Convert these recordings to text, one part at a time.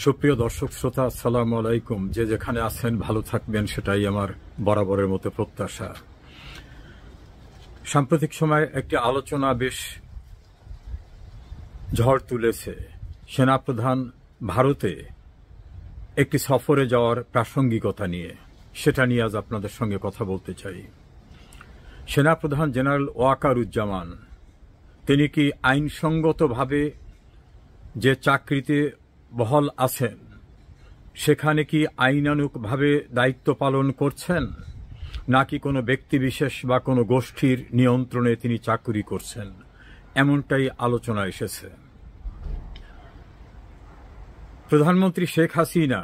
সুপ্রিয় দর্শক শ্রোতা, আসসালামু আলাইকুম। যে যেখানে আছেন ভালো থাকবেন, সেটাই আমার বরাবরের মতো প্রত্যাশা। সাম্প্রতিক সময়ে একটি আলোচনা বেশ ঝড় তুলেছে। সেনাপ্রধান ভারতে একটি সফরে যাওয়ার প্রাসঙ্গিকতা নিয়ে, সেটা নিয়ে আজ আপনাদের সঙ্গে কথা বলতে চাই। সেনাপ্রধান জেনারেল ওয়াকারুজ্জামান তিনি কি আইনসঙ্গতভাবে যে চাকরিতে বহাল আছেন সেখানে কি আইনানুগভাবে দায়িত্ব পালন করছেন, নাকি কোনো ব্যক্তিবিশেষ বা কোনো গোষ্ঠীর নিয়ন্ত্রণে তিনি চাকরি করছেন, এমনটাই আলোচনা এসেছে। প্রধানমন্ত্রী শেখ হাসিনা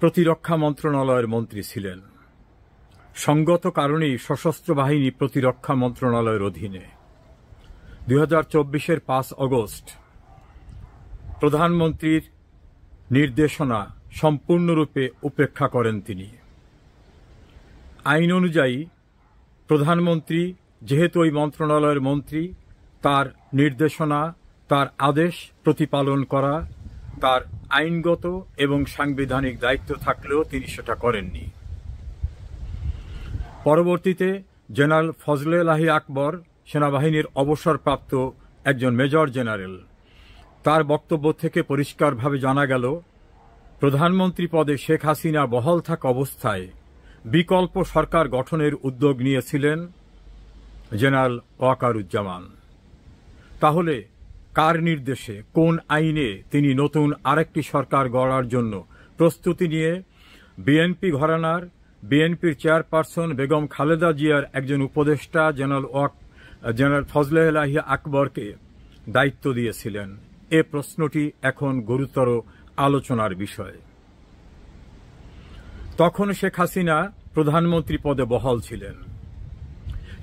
প্রতিরক্ষা মন্ত্রণালয়ের মন্ত্রী ছিলেন। সঙ্গত কারণেই সশস্ত্র বাহিনী প্রতিরক্ষা মন্ত্রণালয়ের অধীনে 2024-এর 5 আগস্ট প্রধানমন্ত্রীর নির্দেশনা সম্পূর্ণরূপে উপেক্ষা করেন তিনি। আইন অনুযায়ী প্রধানমন্ত্রী যেহেতু ওই মন্ত্রণালয়ের মন্ত্রী, তার নির্দেশনা, তার আদেশ প্রতিপালন করা তার আইনগত এবং সাংবিধানিক দায়িত্ব থাকলেও তিনি সেটা করেননি। পরবর্তীতে জেনারেল ফজলে লাহি আকবর, সেনাবাহিনীর অবসরপ্রাপ্ত একজন মেজর জেনারেল, তার বক্তব্য থেকে পরিষ্কারভাবে জানা গেল প্রধানমন্ত্রী পদে শেখ হাসিনা বহাল থাকা অবস্থায় বিকল্প সরকার গঠনের উদ্যোগ নিয়েছিলেন জেনারেল ওয়াকারুজ্জামান। তাহলে কার নির্দেশে, কোন আইনে তিনি নতুন আরেকটি সরকার গড়ার জন্য প্রস্তুতি নিয়ে বিএনপি ঘরানার, বিএনপির চেয়ারপারসন বেগম খালেদা জিয়ার একজন উপদেষ্টা জেনারেল ফজলে লাহি আকবরকে দায়িত্ব দিয়েছিলেন? এ প্রশ্নটি এখন গুরুতর আলোচনার বিষয়। তখন শেখ হাসিনা প্রধানমন্ত্রী পদে বহাল ছিলেন।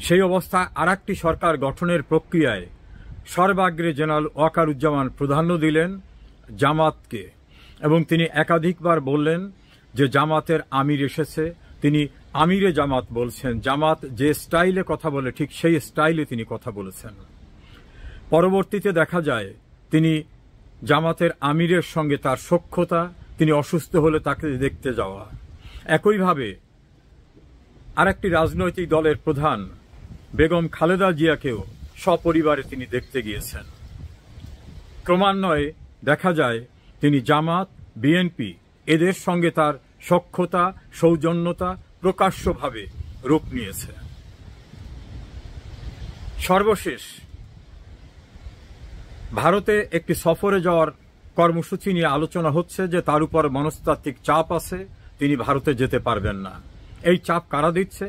সেই অবস্থায় আরেকটি সরকার গঠনের প্রক্রিয়ায় সর্বাগ্রে জেনারেল ওয়াকারুজ্জামান প্রাধান্য দিলেন জামাতকে, এবং তিনি একাধিকবার বললেন যে জামাতের আমির এসেছে, তিনি আমিরে জামাত বলছেন। জামাত যে স্টাইলে কথা বলে ঠিক সেই স্টাইলে তিনি কথা বলেছেন। পরবর্তীতে দেখা যায় তিনি জামাতের আমিরের সঙ্গে তার সখ্যতা, তিনি অসুস্থ হলে তাকে দেখতে যাওয়া। একইভাবে আরেকটি রাজনৈতিক দলের প্রধান বেগম খালেদা জিয়াকেও সপরিবারে তিনি দেখতে গিয়েছেন। ক্রমান্বয়ে দেখা যায় তিনি জামাত, বিএনপি এদের সঙ্গে তার সখ্যতা, সৌজন্যতা প্রকাশ্যভাবে রূপ নিয়েছে। সর্বশেষ ভারতে একটি সফরে যাওয়ার কর্মসূচি নিয়ে আলোচনা হচ্ছে যে তার উপর মনস্তাত্ত্বিক চাপ আছে, তিনি ভারতে যেতে পারবেন না। এই চাপ কারা দিচ্ছে?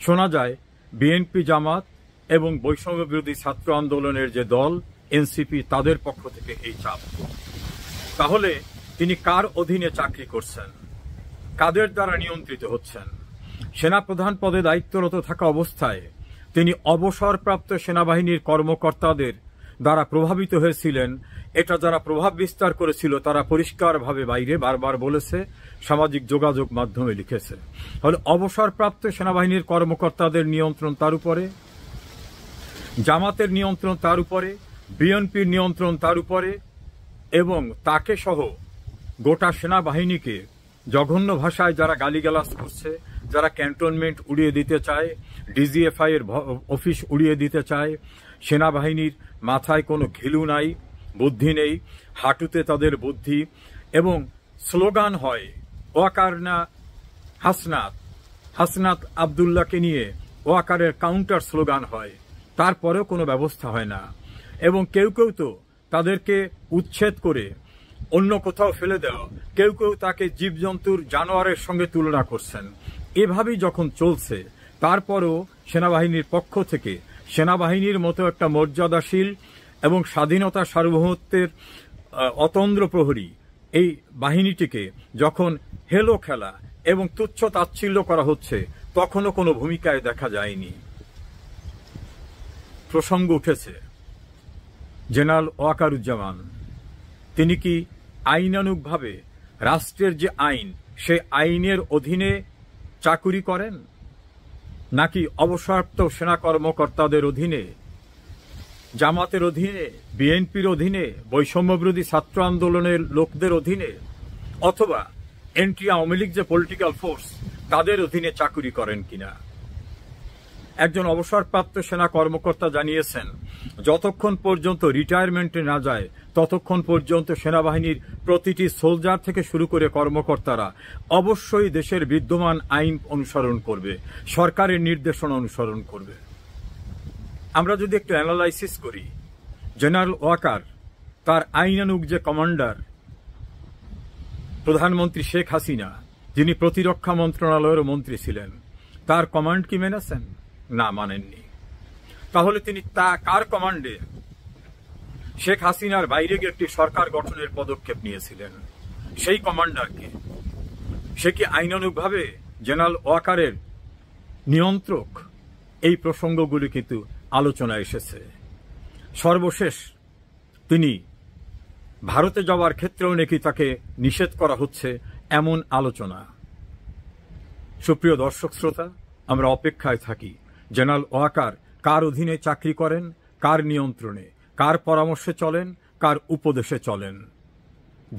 শোনা যায় বিএনপি, জামাত এবং বৈষম্য বিরোধী ছাত্র আন্দোলনের যে দল এনসিপি, তাদের পক্ষ থেকে এই চাপ। তাহলে তিনি কার অধীনে চাকরি করছেন, কাদের দ্বারা নিয়ন্ত্রিত হচ্ছেন? সেনাপ্রধান পদে দায়িত্বরত থাকা অবস্থায় তিনি অবসরপ্রাপ্ত সেনাবাহিনীর কর্মকর্তাদের দ্বারা প্রভাবিত হয়েছিলেন। এটা যারা প্রভাব বিস্তার করেছিল তারা পরিষ্কারভাবে বাইরে বারবার বলেছে, সামাজিক যোগাযোগ মাধ্যমে লিখেছে। ফলে অবসরপ্রাপ্ত সেনাবাহিনীর কর্মকর্তাদের নিয়ন্ত্রণ তার উপরে, জামাতের নিয়ন্ত্রণ তার উপরে, বিএনপির নিয়ন্ত্রণ তার উপরে, এবং তাকে সহ গোটা সেনাবাহিনীকে জঘন্য ভাষায় যারা গালিগালাজ করছে, যারা ক্যান্টনমেন্ট উড়িয়ে দিতে চায়, ডিজিএফআই এর অফিস উড়িয়ে দিতে চায়, সেনাবাহিনীর মাথায় কোনো ঘিলু নাই, বুদ্ধি নেই, হাঁটুতে তাদের বুদ্ধি, এবং স্লোগান হয় ওয়াকার না হাসনাত, হাসনাত আবদুল্লাহকে নিয়ে ওয়াকারের কাউন্টার স্লোগান হয়, তারপরেও কোনো ব্যবস্থা হয় না। এবং কেউ কেউ তো তাদেরকে উচ্ছেদ করে অন্য কোথাও ফেলে দেওয়া, কেউ কেউ তাকে জীবজন্তুর, জানোয়ারের সঙ্গে তুলনা করছেন। এভাবেই যখন চলছে, তারপরও সেনাবাহিনীর পক্ষ থেকে সেনাবাহিনীর মতো একটা মর্যাদাশীল এবং স্বাধীনতা সার্বভৌমত্বের অতন্দ্র প্রহরী এই বাহিনীটিকে যখন হেলো খেলা এবং তুচ্ছ তাচ্ছিল্য করা হচ্ছে, তখনও কোনো ভূমিকায় দেখা যায়নি। প্রসঙ্গ উঠেছে জেনারেল ওয়াকারুজ্জামান তিনি কি আইনানুগভাবে রাষ্ট্রের যে আইন, সে আইনের অধীনে চাকুরি করেন, নাকি অবসরপ্রাপ্ত সেনা কর্মকর্তাদের অধীনে? জামাতের অধীনে, বিএনপির অধীনে, বৈষম্যবিরোধী ছাত্র আন্দোলনের লোকদের অধীনে, অথবা এনটি আওয়ামী লীগ যে পলিটিক্যাল ফোর্স তাদের অধীনে চাকুরি করেন কিনা। একজন অবসরপ্রাপ্ত সেনা কর্মকর্তা জানিয়েছেন, যতক্ষণ পর্যন্ত রিটায়ারমেন্টে না যায় ততক্ষণ পর্যন্ত সেনাবাহিনীর প্রতিটি সোলজার থেকে শুরু করে কর্মকর্তারা অবশ্যই দেশের বিদ্যমান আইন অনুসরণ করবে, সরকারের নির্দেশনা অনুসরণ করবে। আমরা যদি একটু অ্যানালাইসিস করি, জেনারেল ওয়াকার তার আইনানুগ যে কমান্ডার প্রধানমন্ত্রী শেখ হাসিনা, যিনি প্রতিরক্ষা মন্ত্রণালয়ের মন্ত্রী ছিলেন, তার কমান্ড কি মেনেছেন? না, মানেননি। তাহলে তিনি কার কমান্ডে শেখ হাসিনার বাইরে গিয়ে একটি সরকার গঠনের পদক্ষেপ নিয়েছিলেন? সেই কমান্ডারকে সে কি আইনানুগভাবে জেনারেল ওয়াকারের নিয়ন্ত্রক? এই প্রসঙ্গগুলি কিন্তু আলোচনায় এসেছে। সর্বশেষ তিনি ভারতে যাওয়ার ক্ষেত্রেও নাকি তাকে নিষেধ করা হচ্ছে, এমন আলোচনা। সুপ্রিয় দর্শক শ্রোতা, আমরা অপেক্ষায় থাকি জেনারেল ওয়াকার কার অধীনে চাকরি করেন, কার নিয়ন্ত্রণে, কার পরামর্শে চলেন, কার উপদেশে চলেন।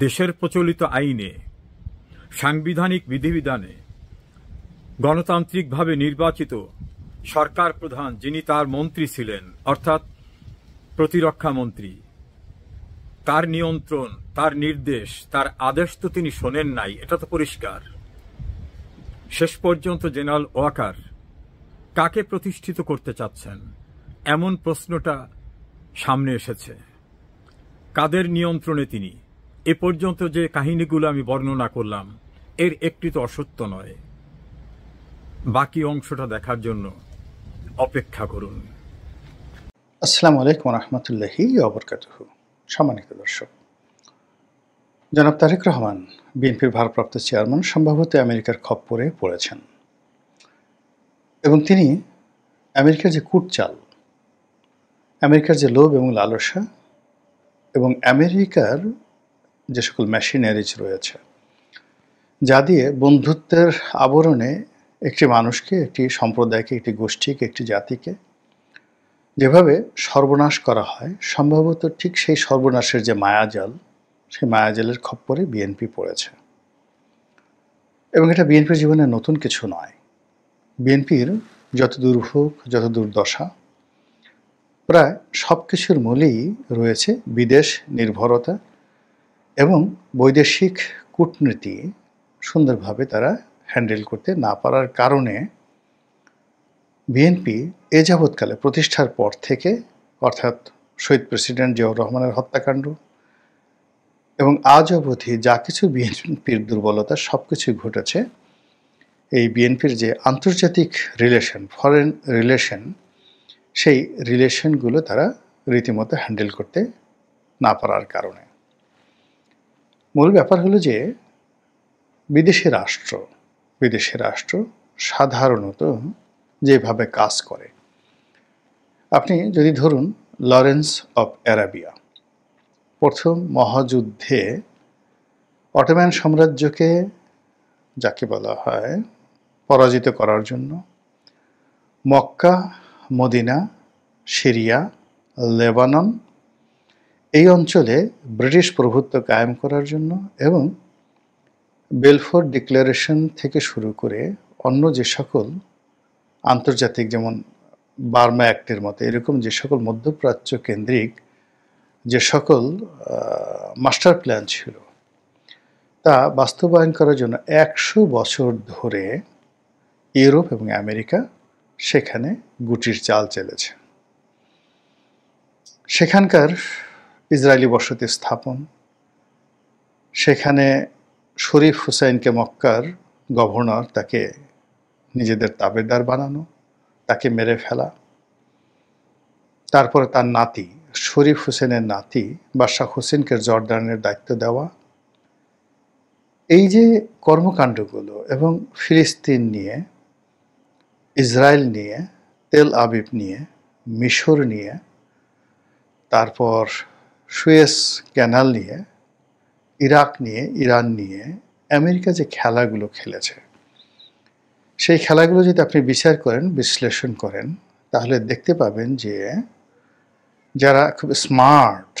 দেশের প্রচলিত আইনে, সাংবিধানিক বিধিবিধানে গণতান্ত্রিকভাবে নির্বাচিত সরকার প্রধান যিনি তার মন্ত্রী ছিলেন, অর্থাৎ প্রতিরক্ষা মন্ত্রী, তার নিয়ন্ত্রণ, তার নির্দেশ, তার আদেশ তো তিনি শোনেন নাই, এটা তো পরিষ্কার। শেষ পর্যন্ত জেনারেল ওয়াকার কাকে প্রতিষ্ঠিত করতে চাচ্ছেন, এমন প্রশ্নটা সামনে এসেছে। কাদের নিয়ন্ত্রণে তিনি? এ পর্যন্ত যে কাহিনীগুলো আমি বর্ণনা করলাম এর একটি তো অসত্য নয়। বাকি অংশটা দেখার জন্য অপেক্ষা করুন। আসসালামু আলাইকুম রহমতুল্লাহি ওয়া বারাকাতুহু। সম্মানিত দর্শক, জনাব তারেক রহমান বিএনপির ভারপ্রাপ্ত চেয়ারম্যান সম্ভবত আমেরিকার খপ্পরে পড়েছেন এবং তিনি আমেরিকার যে কূটচাল, আমেরিকার যে লোভ এবং লালসা এবং আমেরিকার যে সকল মেশিনারিজ রয়েছে, যা দিয়ে বন্ধুত্বের আবরণে একটি মানুষকে, একটি সম্প্রদায়কে, একটি গোষ্ঠীকে, একটি জাতিকে যেভাবে সর্বনাশ করা হয়, সম্ভবত ঠিক সেই সর্বনাশের যে মায়াজাল, সেই মায়াজালের খপ্পরে বিএনপি পড়েছে। এবং এটা বিএনপির জীবনে নতুন কিছু নয়। বিএনপির যত দুর্ভোগ, যত দুর্দশা, প্রায় সব কিছুর মূলেই রয়েছে বিদেশ নির্ভরতা এবং বৈদেশিক কূটনীতি সুন্দরভাবে তারা হ্যান্ডেল করতে না পারার কারণে বিএনপি এ যাবৎকালে প্রতিষ্ঠার পর থেকে, অর্থাৎ শহীদ প্রেসিডেন্ট জিয়াউর রহমানের হত্যাকাণ্ড এবং আজ অবধি যা কিছু বিএনপির দুর্বলতা সব কিছুই ঘটেছে এই বিএনপির যে আন্তর্জাতিক রিলেশন, ফরেন রিলেশন, সেই রিলেশনগুলো তারা রীতিমতো হ্যান্ডেল করতে না পারার কারণে। মূল ব্যাপার হলো যে বিদেশি রাষ্ট্র সাধারণত যেভাবে কাজ করে, আপনি যদি ধরুন লরেন্স অফ অ্যারাবিয়া প্রথম মহাযুদ্ধে অটোম্যান সাম্রাজ্যকে, যাকে বলা হয়, পরাজিত করার জন্য মক্কা, মদিনা, সিরিয়া, লেবানন এই অঞ্চলে ব্রিটিশ প্রভুত্ব কায়েম করার জন্য এবং বেলফোর ডিক্লারেশন থেকে শুরু করে অন্য যে সকল আন্তর্জাতিক, যেমন বার্মা অ্যাক্টের মতো এরকম যে সকল মধ্যপ্রাচ্য কেন্দ্রিক যে সকল মাস্টার প্ল্যান ছিল, তা বাস্তবায়ন করার জন্য 100 বছর ধরে ইউরোপ এবং আমেরিকা সেখানে গুটির চাল চেলেছে। সেখানকার ইসরায়েলি বসতি স্থাপন, সেখানে শরীফ হুসাইনকে মক্কার গভর্নর, তাকে নিজেদের তাবেদার বানানো, তাকে মেরে ফেলা, তারপরে তার নাতি শরীফ হুসেনের নাতি বাদশাহ হোসেনকে জর্ডানের দায়িত্ব দেওয়া, এই যে কর্মকাণ্ডগুলো, এবং ফিলিস্তিন নিয়ে, ইসরায়েল নিয়ে, তেল আবিব নিয়ে, মিশর নিয়ে, তারপর সুয়েজ ক্যানাল নিয়ে, ইরাক নিয়ে, ইরান নিয়ে আমেরিকা যে খেলাগুলো খেলেছে, সেই খেলাগুলো যদি আপনি বিচার করেন, বিশ্লেষণ করেন, তাহলে দেখতে পাবেন যে যারা খুব স্মার্ট,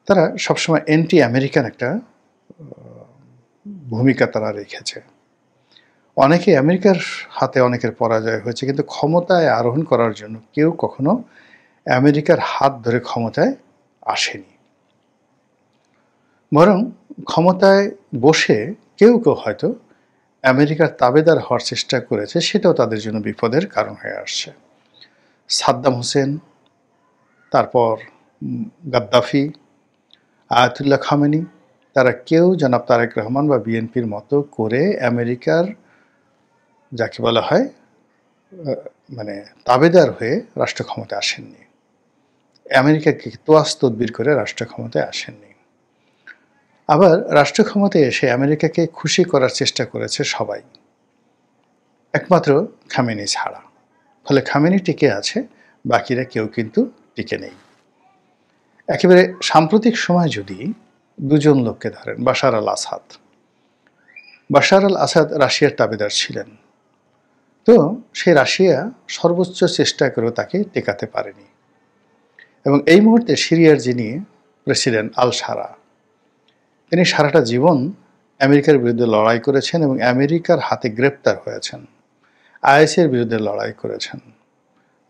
তারা সবসময় অ্যান্টি আমেরিকান একটা ভূমিকা তারা রেখেছে। অনেকে আমেরিকার হাতে অনেকের পরাজয় হয়েছে, কিন্তু ক্ষমতায় আরোহণ করার জন্য কেউ কখনো আমেরিকার হাত ধরে ক্ষমতায় আসেনি। বরং ক্ষমতায় বসে কেউ কেউ হয়তো আমেরিকার তাবেদার হওয়ার চেষ্টা করেছে, সেটাও তাদের জন্য বিপদের কারণ হয়ে আসছে। সাদ্দাম হোসেন, তারপর গাদ্দাফি, আয়াতুল্লাহ খামেনি, তারা কেউ জনাব তারেক রহমান বা বিএনপির মতো করে আমেরিকার যাকে বলা হয় মানে তাবেদার হয়ে রাষ্ট্র ক্ষমতায় আসেননি। আমেরিকাকে তোয়াজ তদবির করে রাষ্ট্র ক্ষমতায় আসেননি। আবার রাষ্ট্র ক্ষমতায় এসে আমেরিকাকে খুশি করার চেষ্টা করেছে সবাই, একমাত্র খামেনি ছাড়া। ফলে খামেনি টিকে আছে, বাকিরা কেউ কিন্তু টিকে নেই। একেবারে সাম্প্রতিক সময় যদি দুজন লোককে ধরেন, বাশার আল আসাদ। বাশার আল আসাদ রাশিয়ার তাবেদার ছিলেন, তো সেই রাশিয়া সর্বোচ্চ চেষ্টা করেও তাকে টেকাতে পারেনি। এবং এই মুহূর্তে সিরিয়ার যিনি প্রেসিডেন্ট আল সারা, তিনি সারাটা জীবন আমেরিকার বিরুদ্ধে লড়াই করেছেন এবং আমেরিকার হাতে গ্রেপ্তার হয়েছেন। আইএসের বিরুদ্ধে লড়াই করেছেন,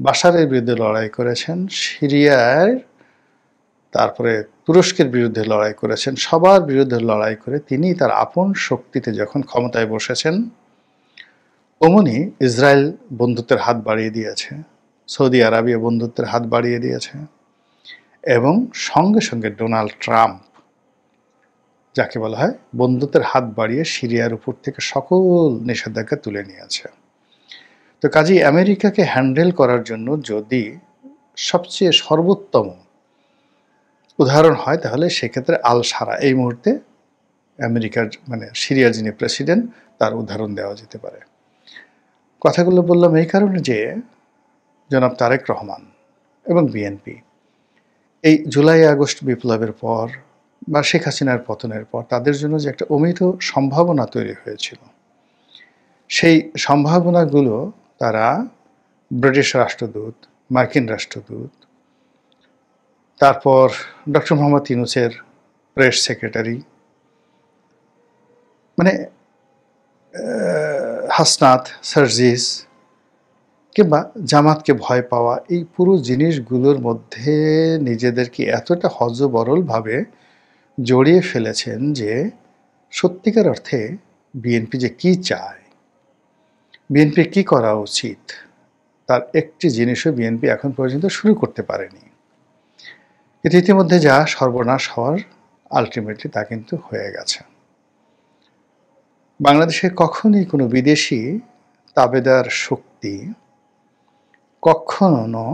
বাশারের বিরুদ্ধে লড়াই করেছেন, সিরিয়ার তারপরে তুরস্কের বিরুদ্ধে লড়াই করেছেন। সবার বিরুদ্ধে লড়াই করে তিনি তার আপন শক্তিতে যখন ক্ষমতায় বসেছেন, অমনি ইসরায়েল বন্ধুত্বের হাত বাড়িয়ে দিয়েছে, সৌদি আরবিয়া বন্ধুত্বের হাত বাড়িয়ে দিয়েছে, এবং সঙ্গে সঙ্গে ডোনাল্ড ট্রাম্প, যাকে বলা হয় বন্ধুত্বের হাত বাড়িয়ে সিরিয়ার উপর থেকে সকল নিষেধাজ্ঞা তুলে নিয়েছে। তো কাজেই আমেরিকাকে হ্যান্ডেল করার জন্য যদি সবচেয়ে সর্বোত্তম উদাহরণ হয়, তাহলে সেক্ষেত্রে আল সারা এই মুহূর্তে আমেরিকার সিরিয়ার যিনি প্রেসিডেন্ট, তার উদাহরণ দেওয়া যেতে পারে। কথাগুলো বললাম এই কারণে যে জনাব তারেক রহমান এবং বিএনপি এই জুলাই আগস্ট বিপ্লবের পর বা শেখ হাসিনার পতনের পর তাদের জন্য যে একটা অমিত সম্ভাবনা তৈরি হয়েছিল, সেই সম্ভাবনাগুলো তারা ব্রিটিশ রাষ্ট্রদূত, মার্কিন রাষ্ট্রদূত, তারপর ডক্টর মোহাম্মদ ইউনূসের প্রেস সেক্রেটারি, হাসনাত, সার্জিস কিংবা জামাতকে ভয় পাওয়া, এই পুরো জিনিসগুলোর মধ্যে নিজেদেরকে এতটা হযবরলভাবে জড়িয়ে ফেলেছেন যে সত্যিকার অর্থে বিএনপি যে কি চায়, বিএনপি কি করা উচিত, তার একটি জিনিসও বিএনপি এখন পর্যন্ত শুরু করতে পারেনি। কিন্তু ইতিমধ্যে যা সর্বনাশ হওয়ার আলটিমেটলি তা কিন্তু হয়ে গেছে। বাংলাদেশে কখনই কোনো বিদেশি তাবেদার শক্তি কখনো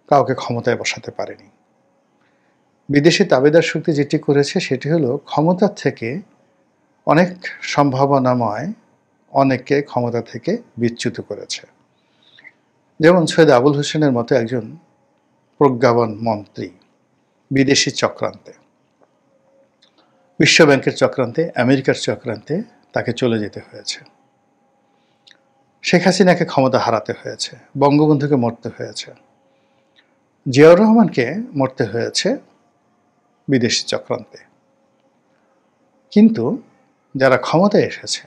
কাউকে ক্ষমতায় বসাতে পারেনি। বিদেশি তাবেদার শক্তি যেটি করেছে সেটি হলো ক্ষমতা থেকে অনেক সম্ভাবনাময় অনেককে ক্ষমতা থেকে বিচ্যুত করেছে। যেমন সৈয়দ আবুল হোসেনের মতো একজন প্রজ্ঞাবান মন্ত্রী বিদেশি চক্রান্তে, বিশ্বব্যাংকের চক্রান্তে, আমেরিকার চক্রান্তে তাকে চলে যেতে হয়েছে। শেখ হাসিনাকে ক্ষমতা হারাতে হয়েছে, বঙ্গবন্ধুকে মরতে হয়েছে, জিয়াউর রহমানকে মরতে হয়েছে বিদেশি চক্রান্তে। কিন্তু যারা ক্ষমতায় এসেছে,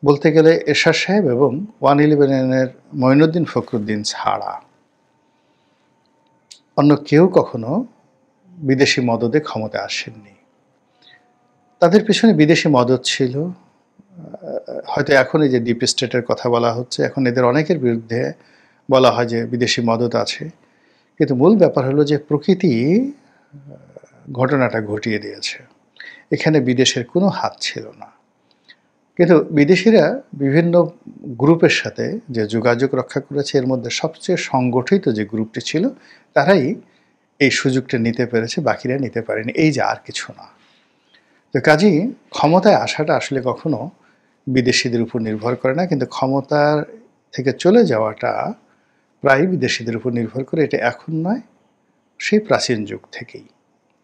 বলতে গেলে এরশাদ সাহেব এবং 111-এর মঈনুদ্দিন ফখরুদ্দিন ছাড়া অন্য কেউ কখনো বিদেশি মদদে ক্ষমতায় আসেননি। তাদের পিছনে বিদেশি মদদ ছিল। হয়তো এখন এই যে ডিপ স্টেটের কথা বলা হচ্ছে, এখন এদের অনেকের বিরুদ্ধে বলা হয় যে বিদেশি মদদ আছে, কিন্তু মূল ব্যাপার হলো যে প্রকৃতি ঘটনাটা ঘটিয়ে দিয়েছে। এখানে বিদেশের কোনো হাত ছিল না। কিন্তু বিদেশিরা বিভিন্ন গ্রুপের সাথে যে যোগাযোগ রক্ষা করেছে, এর মধ্যে সবচেয়ে সংগঠিত যে গ্রুপটি ছিল, তারাই এই সুযোগটা নিতে পেরেছে, বাকিরা নিতে পারেনি। এই যে, আর কিছু না। তো কাজেই ক্ষমতায় আসাটা আসলে কখনো বিদেশিদের উপর নির্ভর করে না, কিন্তু ক্ষমতার থেকে চলে যাওয়াটা প্রায় বিদেশিদের উপর নির্ভর করে। এটা এখন নয়, সেই প্রাচীন যুগ থেকেই।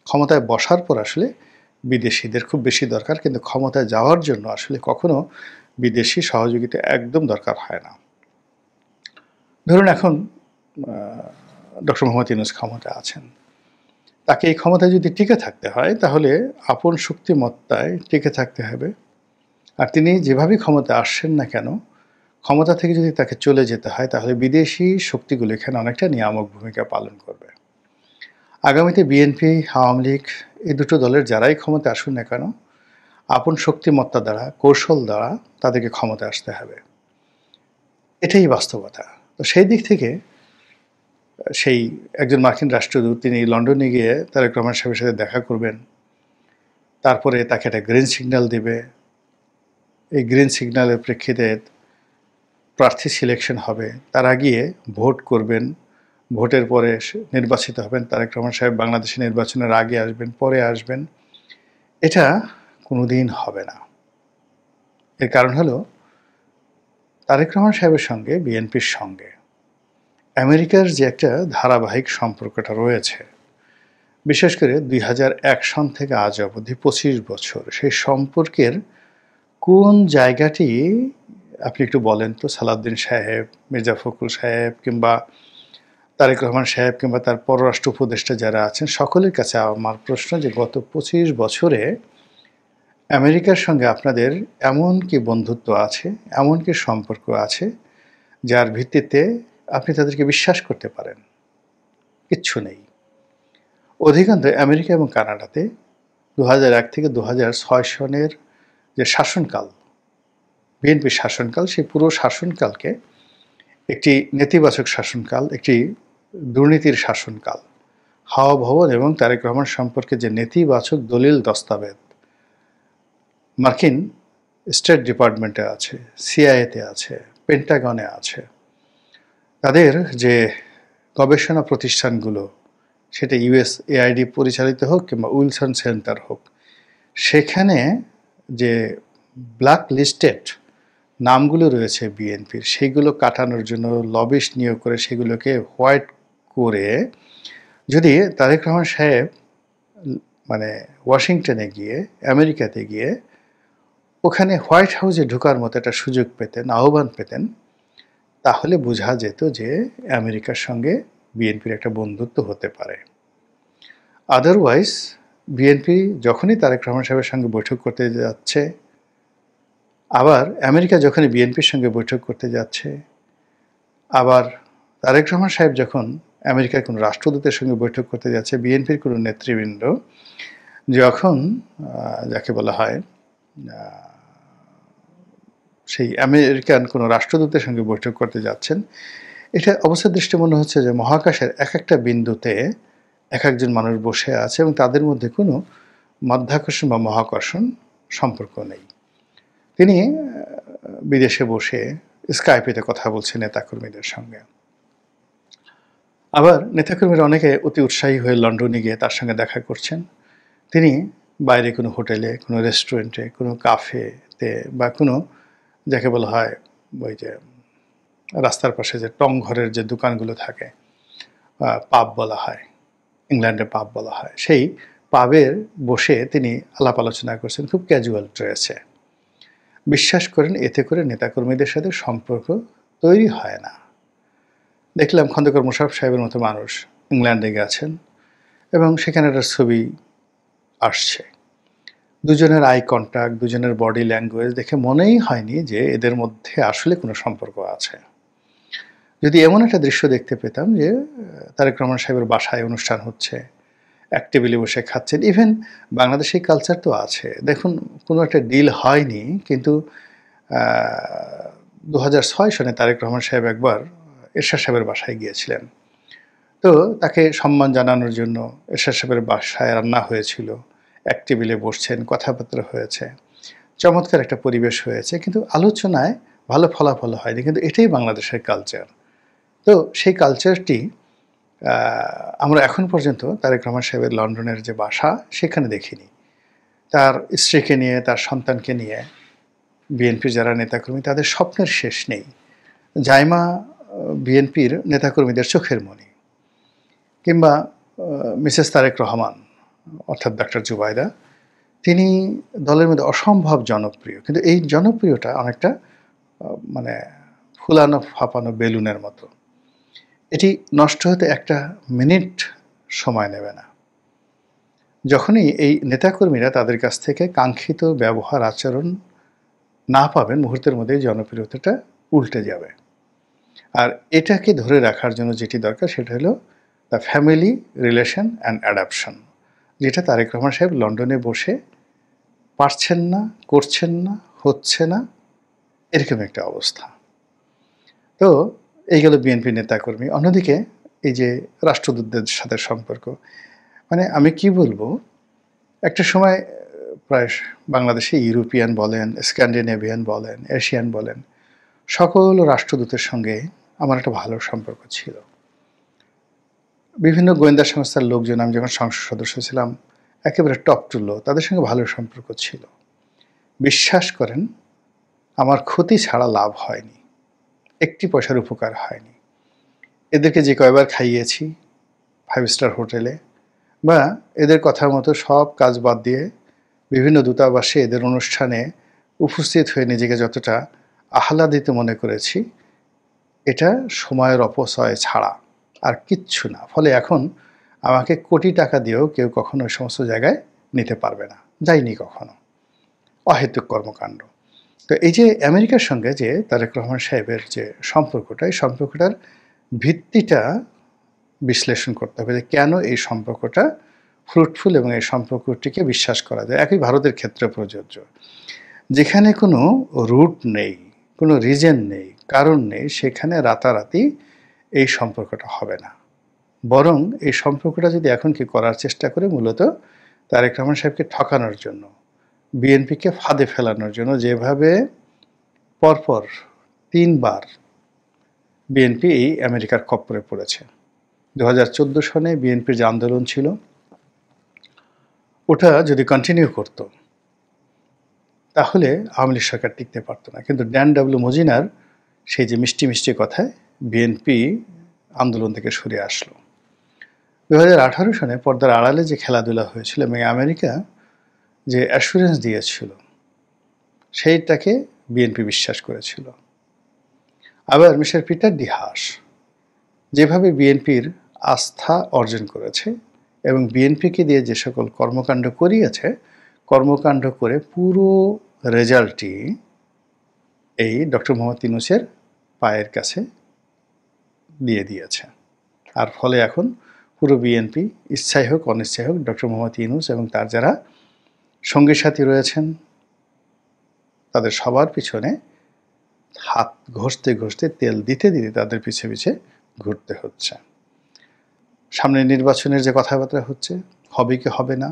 ক্ষমতায় বসার পর আসলে বিদেশিদের খুব বেশি দরকার, কিন্তু ক্ষমতায় যাওয়ার জন্য আসলে কখনো বিদেশি সহযোগিতা একদম দরকার হয় না। ধরুন এখন ডক্টর মোহাম্মদ ইউনূস ক্ষমতা আছেন। তাকে এই ক্ষমতায় যদি টিকে থাকতে হয় তাহলে আপন শক্তিমত্তায় টিকে থাকতে হবে। আর তিনি যেভাবেই ক্ষমতায় আসছেন না কেন, ক্ষমতা থেকে যদি তাকে চলে যেতে হয় তাহলে বিদেশি শক্তিগুলো এখানে অনেকটা নিয়ামক ভূমিকা পালন করবে। আগামীতে বিএনপি, আওয়ামী লীগ এই দুটো দলের যারাই ক্ষমতায় আসুন না কেন, আপন শক্তিমত্তা দ্বারা, কৌশল দ্বারা তাদেরকে ক্ষমতায় আসতে হবে। এটাই বাস্তবতা। তো সেই দিক থেকে সেই একজন মার্কিন রাষ্ট্রদূত তিনি লন্ডনে গিয়ে তারেক রহমান সাহেবের সাথে দেখা করবেন, তারপরে তাকে একটা গ্রিন সিগন্যাল দেবে। এই গ্রিন সিগন্যালের প্রেক্ষিতে প্রার্থী সিলেকশন হবে, তারা গিয়ে ভোট করবেন, ভোটের পরে নির্বাচিত হবেন। তারেক রহমান সাহেব বাংলাদেশে নির্বাচনের আগে আসবেন, পরে আসবেন, এটা কোনোদিন হবে না। এর কারণ হলো তারেক রহমান সাহেবের সঙ্গে বিএনপির সঙ্গে আমেরিকার যে একটা ধারাবাহিক সম্পর্কটা রয়েছে, বিশেষ করে 2001 সন থেকে আজ অবধি 25 বছর, সেই সম্পর্কের কোন জায়গাটি আপনি একটু বলেন তো সালাউদ্দিন সাহেব, মির্জা ফখরুল সাহেব কিংবা তারেক রহমান সাহেব কিংবা তার পররাষ্ট্র উপদেষ্টা যারা আছেন সকলের কাছে আমার প্রশ্ন যে গত 25 বছরে আমেরিকার সঙ্গে আপনাদের এমন কি বন্ধুত্ব আছে, এমন কি সম্পর্ক আছে যার ভিত্তিতে আপনি তাদেরকে বিশ্বাস করতে পারেন? কিচ্ছু নেই। অধিকাংশ আমেরিকা এবং কানাডাতে 2001 থেকে 2006 সনের যে শাসনকাল, বিএনপির শাসনকাল, সেই পুরো শাসনকালকে একটি নেতিবাচক শাসনকাল, একটি দুর্নীতির শাসনকাল। হাওয়া ভবন এবং তারেক রহমান সম্পর্কে যে নেতিবাচক দলিল দস্তাবেজ মার্কিন স্টেট ডিপার্টমেন্টে আছে, সিআইএতে আছে, পেন্টাগনে আছে, তাদের যে গবেষণা প্রতিষ্ঠানগুলো, সেটা ইউএসএআইডি পরিচালিত হোক কিংবা উইলসন সেন্টার হোক, সেখানে যে ব্ল্যাক লিস্টেড নামগুলো রয়েছে বিএনপির, সেগুলো কাটানোর জন্য লবিস্ট নিয়োগ করে সেগুলোকে হোয়াইট করে যদি তারেক রহমান সাহেব মানে ওয়াশিংটনে গিয়ে, আমেরিকাতে গিয়ে ওখানে হোয়াইট হাউসে ঢোকার মতো একটা সুযোগ পেতেন, আহ্বান পেতেন, তাহলে বোঝা যেত যে আমেরিকার সঙ্গে বিএনপির একটা বন্ধুত্ব হতে পারে। আদারওয়াইজ বিএনপি যখনই তারেক রহমান সাহেবের সঙ্গে বৈঠক করতে যাচ্ছে, আবার আমেরিকা যখনই বিএনপির সঙ্গে বৈঠক করতে যাচ্ছে, আবার তারেক রহমান সাহেব যখন আমেরিকার কোনো রাষ্ট্রদূতের সঙ্গে বৈঠক করতে যাচ্ছে, বিএনপির কোনো নেতৃবৃন্দ যখন যাকে বলা হয় সেই আমেরিকান কোনো রাষ্ট্রদূতের সঙ্গে বৈঠক করতে যাচ্ছেন, এটা অবস্থার দৃষ্টি মনে হচ্ছে যে মহাকাশের এক একটা বিন্দুতে এক একজন মানুষ বসে আছে এবং তাদের মধ্যে কোনো মাধ্যাকর্ষণ বা মহাকর্ষণ সম্পর্ক নেই। তিনি বিদেশে বসে স্কাইপেতে কথা বলছেন নেতাকর্মীদের সঙ্গে। আবার নেতাকর্মীরা অনেকে অতি উৎসাহী হয়ে লন্ডনে গিয়ে তার সঙ্গে দেখা করছেন। তিনি বাইরে কোনো হোটেলে, কোনো রেস্টুরেন্টে, কোনো কাফেতে বা কোনো যাকে বলা হয় ওই যে রাস্তার পাশে যে টং ঘরের যে দোকানগুলো থাকে, পাব বলা হয়, ইংল্যান্ডে পাব বলা হয়, সেই পাবের বসে তিনি আলাপ আলোচনা করছেন খুব ক্যাজুয়াল ড্রেসে। বিশ্বাস করেন এতে করে নেতাকর্মীদের সাথে সম্পর্ক তৈরি হয় না। দেখলাম খন্দকার মোশাররফ সাহেবের মতো মানুষ ইংল্যান্ডে গেছেন এবং সেখানে একটা ছবি আসছে, দুজনের আই কন্ট্যাক্ট, দুজনের বডি ল্যাঙ্গুয়েজ দেখে মনেই হয়নি যে এদের মধ্যে আসলে কোনো সম্পর্ক আছে। যদি এমন একটা দৃশ্য দেখতে পেতাম যে তারেক রহমান সাহেবের বাসায় অনুষ্ঠান হচ্ছে, এক টেবিলে বসে খাচ্ছেন, ইভেন বাংলাদেশি কালচার তো আছে, দেখুন কোনো একটা ডিল হয়নি, কিন্তু 2006 সনে তারেক রহমান সাহেব একবার এরশাদ সাহেবের বাসায় গিয়েছিলেন। তো তাকে সম্মান জানানোর জন্য এরশাদ সাহেবের বাসায় রান্না হয়েছিল, এক টেবিলে বসছেন, কথাবার্তা হয়েছে, চমৎকার একটা পরিবেশ হয়েছে, কিন্তু আলোচনায় ভালো ফলাফল হয়নি। কিন্তু এটাই বাংলাদেশের কালচার। তো সেই কালচারটি আমরা এখন পর্যন্ত তারেক রহমান সাহেবের লন্ডনের যে বাসা সেখানে দেখিনি। তার স্ত্রীকে নিয়ে, তার সন্তানকে নিয়ে বিএনপির যারা নেতাকর্মী তাদের স্বপ্নের শেষ নেই। জাইমা বিএনপির নেতাকর্মীদের চোখের মণি, কিংবা মিসেস তারেক রহমান অর্থাৎ ডক্টর জুবাইদা, তিনি দলের মধ্যে অসম্ভব জনপ্রিয়, কিন্তু এই জনপ্রিয়তা অনেকটা মানে ফুলানো ফাঁপানো বেলুনের মতো। এটি নষ্ট হতে একটা মিনিট সময় নেবে না। যখনই এই নেতাকর্মীরা তাদের কাছ থেকে কাঙ্ক্ষিত ব্যবহার আচরণ না পাবেন, মুহূর্তের মধ্যেই জনপ্রিয়তাটা উল্টে যাবে। আর এটাকে ধরে রাখার জন্য যেটি দরকার সেটা হলো the family relation and adoption, যেটা তারেক রহমান সাহেব লন্ডনে বসে পারছেন না, করছেন না, হচ্ছে না, এরকম একটা অবস্থা। তো এই গেল বিএনপি নেতাকর্মী। অন্যদিকে এই যে রাষ্ট্রদূতদের সাথে সম্পর্ক, মানে আমি কি বলবো, একটা সময় প্রায় বাংলাদেশে ইউরোপিয়ান বলেন, স্ক্যান্ডিনেভিয়ান বলেন, এশিয়ান বলেন, সকল রাষ্ট্রদূতের সঙ্গে আমার একটা ভালো সম্পর্ক ছিল। বিভিন্ন গোয়েন্দা সংস্থার লোকজন, আমি যখন সংসদ সদস্য ছিলাম, একেবারে টপ টু লো, তাদের সঙ্গে ভালো সম্পর্ক ছিল। বিশ্বাস করেন, আমার ক্ষতি ছাড়া লাভ হয়নি, একটি পয়সার উপকার হয়নি। এদেরকে যে কয়বার খাইয়েছি 5 স্টার হোটেলে, বা এদের কথা মতো সব কাজ বাদ দিয়ে বিভিন্ন দূতাবাসে এদের অনুষ্ঠানে উপস্থিত হয়ে নিজেকে যতটা আহ্লাদিত মনে করেছি, এটা সময়ের অপচয় ছাড়া আর কিচ্ছু না। ফলে এখন আমাকে কোটি টাকা দিয়েও কেউ কখনো ওই সমস্ত জায়গায় নিতে পারবে না, যাইনি কখনো। অহেতুক কর্মকাণ্ড। তো এই যে আমেরিকার সঙ্গে যে তারেক রহমান সাহেবের যে সম্পর্কটা, এই সম্পর্কটার ভিত্তিটা বিশ্লেষণ করতে হবে যে কেন এই সম্পর্কটা ফ্রুটফুল এবং এই সম্পর্কটিকে বিশ্বাস করা যায়। একই ভারতের ক্ষেত্রে প্রযোজ্য। যেখানে কোনো রুট নেই, কোনো রিজন নেই, কারণ নেই, সেখানে রাতারাতি এই সম্পর্কটা হবে না। বরং এই সম্পর্কটা যদি এখন কি করার চেষ্টা করে, মূলত তারেক রহমান সাহেবকে ঠকানোর জন্য, বিএনপিকে ফাঁদে ফেলানোর জন্য, যেভাবে পরপর 3 বার বিএনপি এই আমেরিকার খপ্পরে পড়েছে। 2014 সনে বিএনপির যে আন্দোলন ছিল, ওটা যদি কন্টিনিউ করতো তাহলে আওয়ামী লীগ সরকার টিকতে পারতো না। কিন্তু ড্যান ডব্লিউ মজিনার সেই যে মিষ্টি মিষ্টি কথায় বিএনপি আন্দোলন থেকে সরে আসলো। 2018 সনে পর্দার আড়ালে যে খেলাধুলা হয়েছিল এবং আমেরিকা যে অ্যাসুরেন্স দিয়েছিল, সেইটাকে বিএনপি বিশ্বাস করেছিল। আবার মিস্টার পিটার ডি হাস যেভাবে বিএনপির আস্থা অর্জন করেছে এবং বিএনপিকে দিয়ে যে সকল কর্মকাণ্ড করিয়েছে, কর্মকাণ্ড করে পুরো রেজাল্টটি এই ডক্টর মোহাম্মদ ইউনূসের পায়ের কাছে দিয়ে দিয়েছে। আর ফলে এখন পুরো বিএনপি, ইচ্ছাই হোক অনিচ্ছাই হোক, ডক্টর মোহাম্মদ ইউনূস এবং তার যারা সঙ্গী সাথী রয়েছেন, তাদের সবার পিছনে হাত ঘষতে ঘষতে, তেল দিতে দিতে তাদের পিছে পিছে ঘুরতে হচ্ছে। সামনে নির্বাচনের যে কথাবার্তা হচ্ছে, হবে কি হবে না,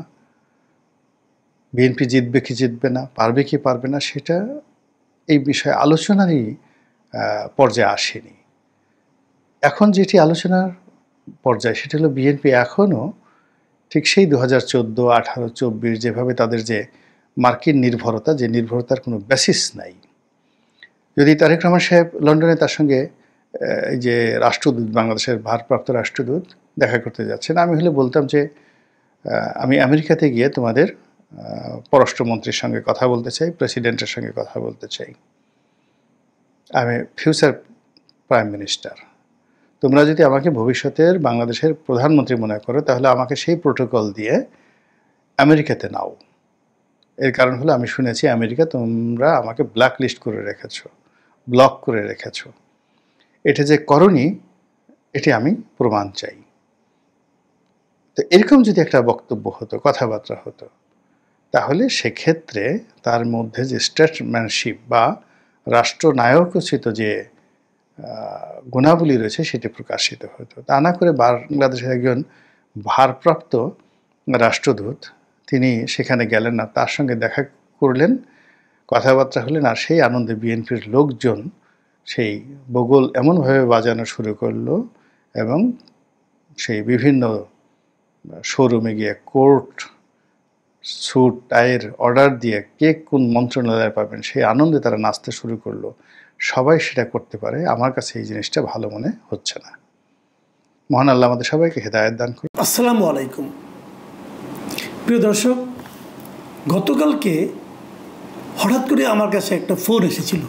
বিএনপি জিতবে কি জিতবে না, পারবে কি পারবে না, সেটা এই বিষয়ে আলোচনারই পর্যায়ে আসেনি। এখন যেটি আলোচনার পর্যায়ে, সেটা হলো বিএনপি এখনও ঠিক সেই 2014, 18, 24 যেভাবে তাদের যে মার্কিন নির্ভরতা, যে নির্ভরতার কোনো বেসিস নাই। যদি তারেক রহমান সাহেব লন্ডনে তার সঙ্গে এই যে রাষ্ট্রদূত, বাংলাদেশের ভারপ্রাপ্ত রাষ্ট্রদূত দেখা করতে যাচ্ছেন, আমি হলে বলতাম যে আমি আমেরিকাতে গিয়ে তোমাদের পররাষ্ট্রমন্ত্রীর সঙ্গে কথা বলতে চাই, প্রেসিডেন্টের সঙ্গে কথা বলতে চাই, আমি ফিউচার প্রাইম মিনিস্টার। তোমরা যদি আমাকে ভবিষ্যতের বাংলাদেশের প্রধানমন্ত্রী মনে করো, তাহলে আমাকে সেই প্রোটোকল দিয়ে আমেরিকাতে নাও। এর কারণ হলো, আমি শুনেছি আমেরিকা তোমরা আমাকে ব্ল্যাক লিস্ট করে রেখেছ, ব্লক করে রেখেছ। এটা যে করনি, এটি আমি প্রমাণ চাই। তো এরকম যদি একটা বক্তব্য হতো, কথাবার্তা হতো, তাহলে সেক্ষেত্রে তার মধ্যে যে স্টেটসম্যানশিপ বা রাষ্ট্রনায়কোচিত যে গুণাবলী রয়েছে, সেটি প্রকাশিত হতো। তা না করে বাংলাদেশের একজন ভারপ্রাপ্ত রাষ্ট্রদূত, তিনি সেখানে গেলেন না, তার সঙ্গে দেখা করলেন, কথাবার্তা হলেন, আর সেই আনন্দে বিএনপির লোকজন সেই বগল এমনভাবে বাজানো শুরু করলো এবং সেই বিভিন্ন শোরুমে গিয়ে কোর্ট স্যুট টাইয়ের অর্ডার দিয়ে কে কোন মন্ত্রণালয়ে পাবেন, সেই আনন্দে তারা নাচতে শুরু করলো। সবাই সেটা করতে পারে, আমার কাছে এই জিনিসটা ভালো মনে হচ্ছে না। মহান আল্লাহ আমাদের সবাইকে হেদায়েত দান করুন। আসসালামু আলাইকুম প্রিয় দর্শক, গতকালকে হঠাৎ করে আমার কাছে একটা ফোন এসেছিল।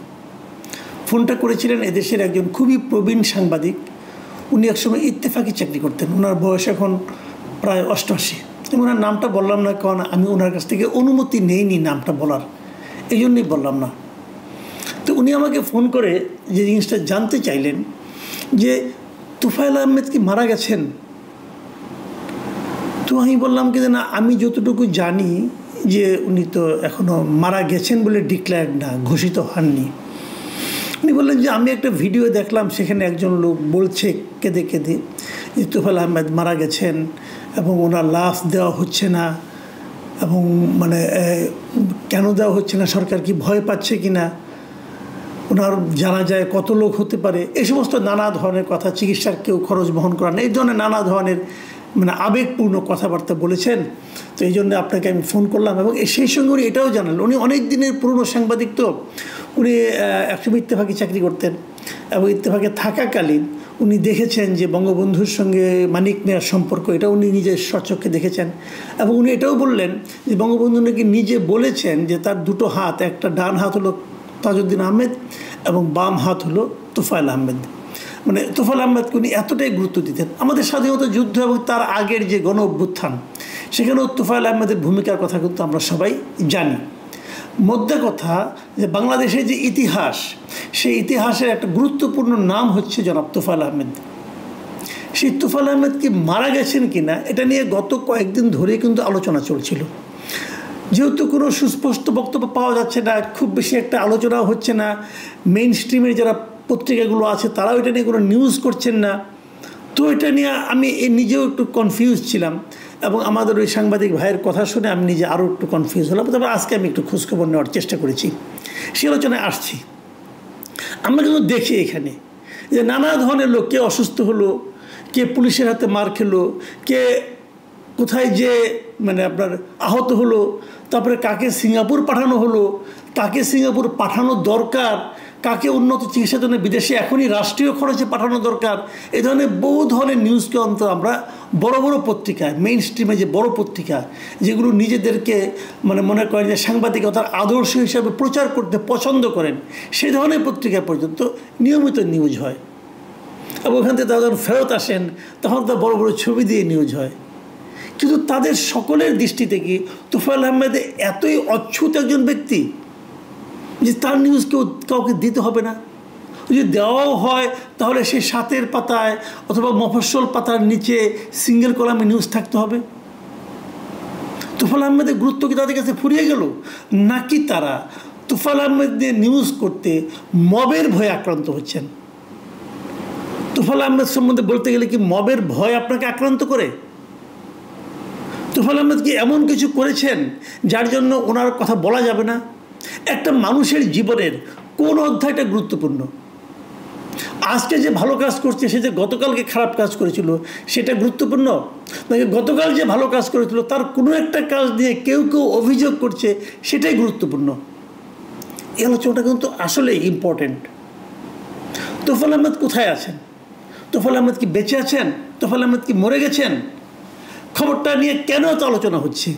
ফোনটা করেছিলেন এদেশের একজন খুবই প্রবীণ সাংবাদিক। উনি একসময় ইত্তেফাকি চাকরি করতেন। ওনার বয়স এখন প্রায় 88। ওনার নামটা বললাম না, কারণ আমি ওনার কাছ থেকে অনুমতি নেইনি নামটা বলার, এই জন্যই বললাম না। তো উনি আমাকে ফোন করে যে জিনিসটা জানতে চাইলেন যে তুফাইল আহমেদ কি মারা গেছেন। তো আমি বললাম কি না, আমি যতটুকু জানি যে উনি তো এখনও মারা গেছেন বলে ডিক্লেয়ার্ড না, ঘোষিত হননি। উনি বললেন যে আমি একটা ভিডিও দেখলাম, সেখানে একজন লোক বলছে কেঁদে কেঁদে যে তুফাইল আহমেদ মারা গেছেন এবং ওনার লাশ দেওয়া হচ্ছে না, এবং মানে কেন দেওয়া হচ্ছে না, সরকার কি ভয় পাচ্ছে কি না, ওনার জানা যায় কত লোক হতে পারে, এই সমস্ত নানা ধরনের কথা, চিকিৎসার কেউ খরচ বহন করা না, এই ধরনের নানা ধরনের মানে আবেগপূর্ণ কথাবার্তা বলেছেন। তো এই জন্য আপনাকে আমি ফোন করলাম। এবং সেই সঙ্গে উনি এটাও জানালেন, উনি অনেক দিনের পুরনো সাংবাদিক, তো উনি একসময় ইত্তেফাকে চাকরি করতেন এবং ইত্তেফাকে থাকাকালীন উনি দেখেছেন যে বঙ্গবন্ধুর সঙ্গে মানিক মিয়ার সম্পর্ক, এটা উনি নিজের স্বচক্ষে দেখেছেন। এবং উনি এটাও বললেন যে বঙ্গবন্ধু নাকি নিজে বলেছেন যে তার দুটো হাত, একটা ডান হাত হলো তাজউদ্দিন আহমেদ এবং বাম হাত হলো তুফাইল আহমেদ। মানে তুফাইল আহমেদকে উনি এতটাই গুরুত্ব দিতেন। আমাদের স্বাধীনতা যুদ্ধ এবং তার আগের যে গণ অভ্যুত্থান, সেখানেও তুফাইল আহমেদের ভূমিকার কথা কিন্তু আমরা সবাই জানি। মধ্যে কথা যে বাংলাদেশের যে ইতিহাস, সেই ইতিহাসের একটা গুরুত্বপূর্ণ নাম হচ্ছে জনাব তুফাইল আহমেদ। সেই তুফাইল আহমেদ কি মারা গেছেন কিনা এটা নিয়ে গত কয়েকদিন ধরে কিন্তু আলোচনা চলছিল। যেহেতু কোনো সুস্পষ্ট বক্তব্য পাওয়া যাচ্ছে না, খুব বেশি একটা আলোচনা হচ্ছে না, মেইন স্ট্রিমের যারা পত্রিকাগুলো আছে তারাও এটা নিয়ে কোনো নিউজ করছেন না, তো এটা নিয়ে আমি নিজেও একটু কনফিউজ ছিলাম। এবং আমাদের ওই সাংবাদিক ভাইয়ের কথা শুনে আমি নিজে আরও একটু কনফিউজ হলাম। তবে আজকে আমি একটু খোঁজখবর নেওয়ার চেষ্টা করেছি, সে আলোচনায় আসছি। আমরা কিন্তু দেখি এখানে যে নানা ধরনের লোক, কে অসুস্থ হলো, কে পুলিশের হাতে মার খেলো, কে কোথায় যে মানে আপনার আহত হলো, তারপরে কাকে সিঙ্গাপুর পাঠানো হলো, কাকে সিঙ্গাপুর পাঠানো দরকার, কাকে উন্নত চিকিৎসার জন্য বিদেশে এখনই রাষ্ট্রীয় খরচে পাঠানো দরকার, এই ধরনের বহু ধরনের নিউজকে অন্তত আমরা বড় বড় পত্রিকায়, মেইন স্ট্রিমে যে বড় পত্রিকা যেগুলো নিজেদেরকে মানে মনে করেন যে সাংবাদিকতার আদর্শ হিসাবে প্রচার করতে পছন্দ করেন, সেই ধরনের পত্রিকা পর্যন্ত নিয়মিত নিউজ হয়। এবং ওখান থেকে তারা যখন ফেরত আসেন তখন তো বড় বড় ছবি দিয়ে নিউজ হয়। কিন্তু তাদের সকলের দৃষ্টিতে কি তুফাইল আহমেদ এতই অচ্ছুত একজন ব্যক্তি যে তার নিউজ কাউকে দিতে হবে না? যদি দেওয়াও হয় তাহলে সে সাতের পাতায় অথবা মফস্বল পাতার নিচে সিঙ্গেল কলামে নিউজ থাকতে হবে। তুফাইল আহমেদের গুরুত্ব কি তাদের কাছে ফুরিয়ে গেল, নাকি তারা তুফাইল আহমেদের নিউজ করতে মবের ভয়ে আক্রান্ত হচ্ছেন? তুফাইল আহমেদ সম্বন্ধে বলতে গেলে কি মবের ভয় আপনাকে আক্রান্ত করে? তুফাইল আহমেদ কি এমন কিছু করেছেন যার জন্য ওনার কথা বলা যাবে না? একটা মানুষের জীবনের কোন অধ্যায়টা গুরুত্বপূর্ণ? আজকে যে ভালো কাজ করছে সে যে গতকালকে খারাপ কাজ করেছিল সেটা গুরুত্বপূর্ণ, নাকি গতকাল যে ভালো কাজ করেছিল তার কোনো একটা কাজ দিয়ে কেউ কেউ অভিযোগ করছে সেটাই গুরুত্বপূর্ণ? এই আলোচনাটা কিন্তু আসলে ইম্পর্টেন্ট। তুফাইল আহমেদ কোথায় আছেন? তুফাইল আহমেদ কি বেঁচে আছেন? তুফাইল আহমেদ কি মরে গেছেন? খবরটা নিয়ে কেন এত আলোচনা হচ্ছে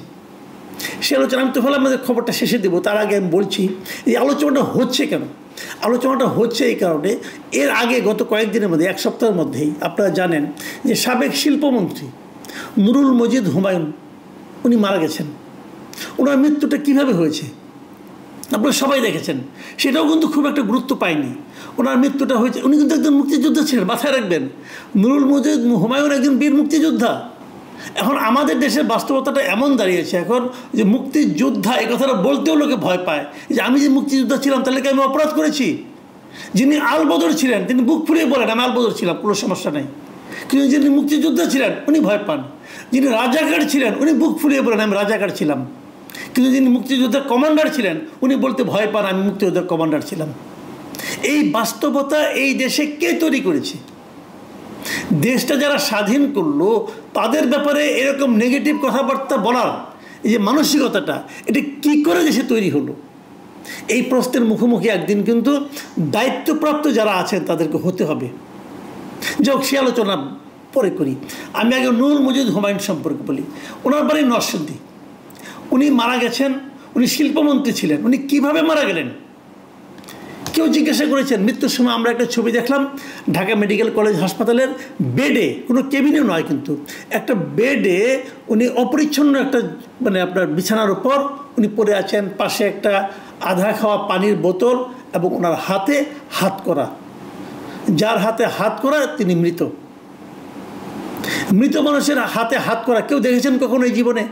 সে আলোচনা আমি তুফাইল আহমেদের খবরটা শেষে দেবো। তার আগে আমি বলছি এই আলোচনাটা হচ্ছে কেন। আলোচনাটা হচ্ছে এই কারণে, এর আগে গত কয়েকদিনের মধ্যে, এক সপ্তাহের মধ্যেই আপনারা জানেন যে সাবেক শিল্পমন্ত্রী নুরুল মজিদ হুমায়ুন উনি মারা গেছেন। ওনার মৃত্যুটা কিভাবে হয়েছে আপনারা সবাই দেখেছেন, সেটাও কিন্তু খুব একটা গুরুত্ব পায়নি। ওনার মৃত্যুটা হয়েছে, উনি কিন্তু একজন মুক্তিযোদ্ধা ছিলেন, মাথায় রাখবেন। নুরুল মজিদ হুমায়ুন একজন বীর মুক্তিযোদ্ধা। এখন আমাদের দেশের বাস্তবতাটা এমন দাঁড়িয়েছে এখন যে মুক্তিযোদ্ধা এই কথাটা বলতেও লোকে ভয় পায় যে আমি যে মুক্তিযোদ্ধা ছিলাম তাহলে কি আমি অপরাধ করেছি? যিনি আলবদর ছিলেন তিনি বুক ফুলিয়ে বলেন আমি আলবদর ছিলাম, কোনো সমস্যা নেই। কিন্তু যিনি মুক্তিযোদ্ধা ছিলেন উনি ভয় পান। যিনি রাজাকার ছিলেন উনি বুক ফুলিয়ে বলেন আমি রাজাকার ছিলাম। কিন্তু যিনি মুক্তিযোদ্ধার কমান্ডার ছিলেন উনি বলতে ভয় পান আমি মুক্তিযোদ্ধার কমান্ডার ছিলাম। এই বাস্তবতা এই দেশে কে তৈরি করেছে? দেশটা যারা স্বাধীন করলো তাদের ব্যাপারে এরকম নেগেটিভ কথাবার্তা বলার এই যে মানসিকতাটা, এটা কি করে দেশে তৈরি হলো? এই প্রশ্নের মুখোমুখি একদিন কিন্তু দায়িত্বপ্রাপ্ত যারা আছেন তাদেরকে হতে হবে। যাক, সে আলোচনা পরে করি। আমি আগে নুরুল মজিদ হুমায়ুন সম্পর্কে বলি। ওনার বাড়ি নরসিংদী। উনি মারা গেছেন, উনি শিল্পমন্ত্রী ছিলেন। উনি কিভাবে মারা গেলেন? কেউ জিজ্ঞাসা করেছেন মৃত্যুর সময়? আমরা একটা ছবি দেখলাম ঢাকা মেডিকেল কলেজ হাসপাতালের বেডে, কোনো কেবিনে নয় কিন্তু, একটা বেডে উনি অপরিচ্ছন্ন একটা মানে আপনার বিছানার উপর উনি পড়ে আছেন, পাশে একটা আধা খাওয়া পানির বোতল এবং ওনার হাতে হাত করা। যার হাতে হাত করা তিনি মৃত। মৃত মানুষের হাতে হাত করা কেউ দেখেছেন কখনো এই জীবনে?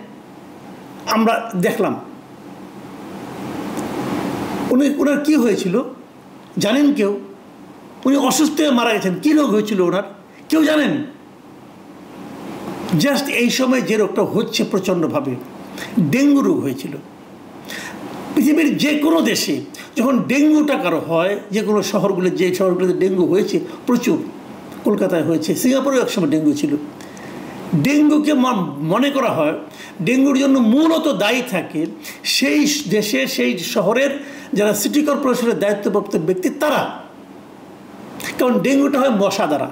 আমরা দেখলাম। ওনার কি হয়েছিল জানেন কেউ? উনি অসুস্থ হয়ে মারা গেছেন। কি রোগ হয়েছিল ওনার কেউ জানেন? জাস্ট এই সময় যে রোগটা হচ্ছে প্রচণ্ডভাবে, ডেঙ্গু রোগ হয়েছিল। পৃথিবীর যে কোনো দেশে যখন ডেঙ্গুটা কারো হয়, যে কোনো শহরগুলো, যে শহরগুলোতে ডেঙ্গু হয়েছে প্রচুর, কলকাতায় হয়েছে, সিঙ্গাপুরেও একসময় ডেঙ্গু ছিল। ডেঙ্গুকে মনে করা হয় ডেঙ্গুর জন্য মূলত দায়ী থাকে সেই দেশে, সেই শহরের যারা সিটি কর্পোরেশনের দায়িত্বপ্রাপ্ত ব্যক্তি তারা। কারণ ডেঙ্গুটা হয় মশা দ্বারা,